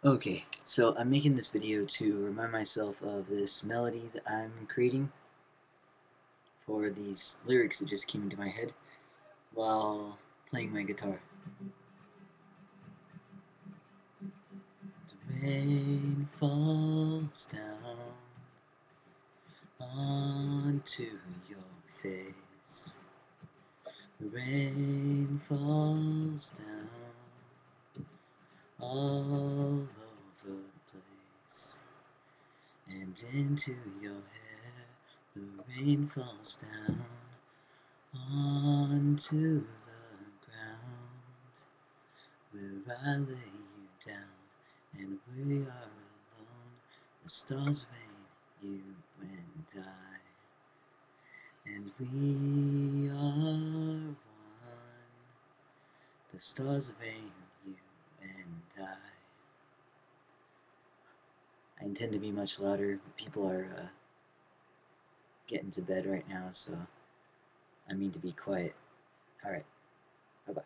Okay, so I'm making this video to remind myself of this melody that I'm creating for these lyrics that just came into my head while playing my guitar. The rain falls down onto your face. The rain falls down all over the place. And into your hair the rain falls down onto the ground where I lay you down, and we are alone. The stars rain, you and I, and we are one. The stars rain, you and I intend to be much louder, but people are getting to bed right now, so I mean to be quiet. Alright, bye-bye.